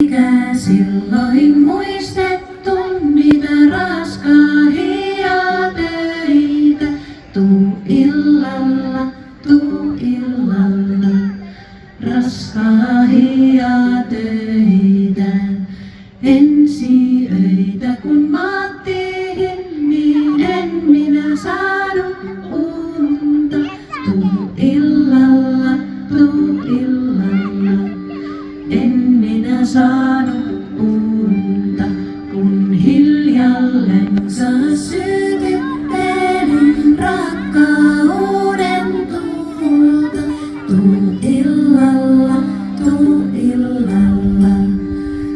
Eikä silloin muistettu niitä raskaahia töitä. Tuu illalla, raskaahia töitä. Ensi öitä kun maattiin, niin en minä saanut unta. Tuu illalla, en minä saanut unta, kun hiljallensa sytyttelin rakkauden tulta. Tuu illalla,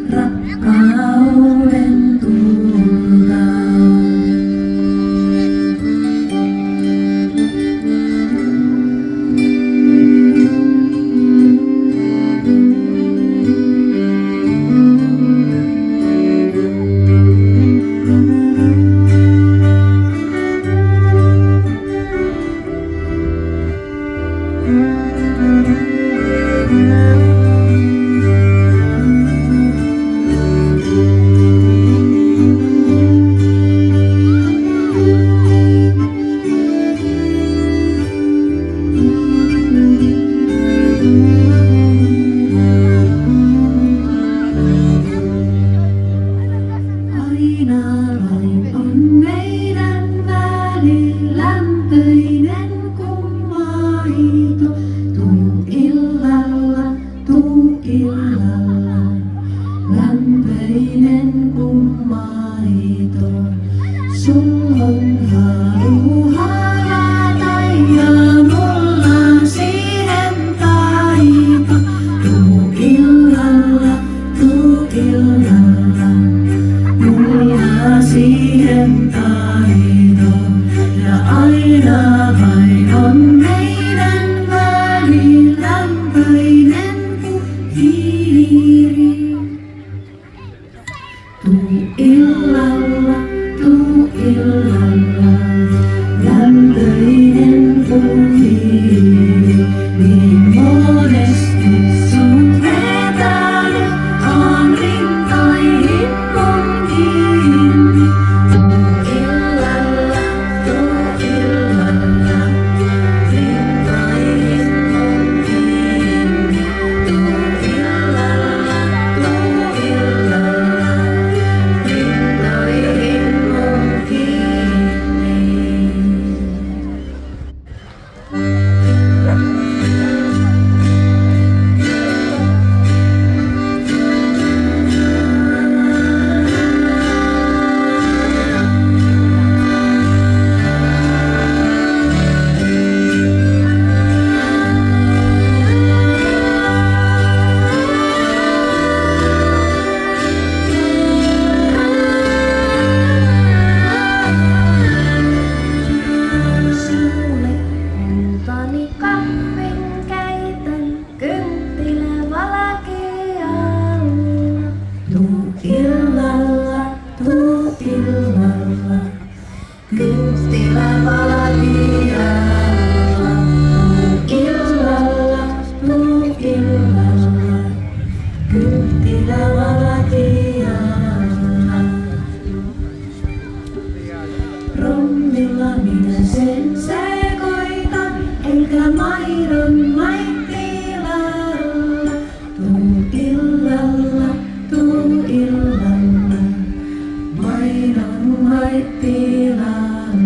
rakkauden tulta. Lain on meidän väli lämpöinen kuin maito. Tuu illalla, lämpöinen kuin maito. Sul on halu harata ja mulla siihen taito. Tuu illalla, mulla siihen taito. Ja aina vain on meidän väli lämpöinen kuin hiiri. Tuu illalla, lämpöinen kuin hiiri. Niin monesti sun vetänyt on rintoihin mun kiinni. Tuu illalla, rintoihin mun kiinni. Tuu illalla, rintoihin mun kiinni. Kynttilä valkealla, tuu illalla, kynttilä valkealla. Rommilla minä sen sekoitan, enkä maidon maittilalla. Tuu illalla, maidon maittilalla.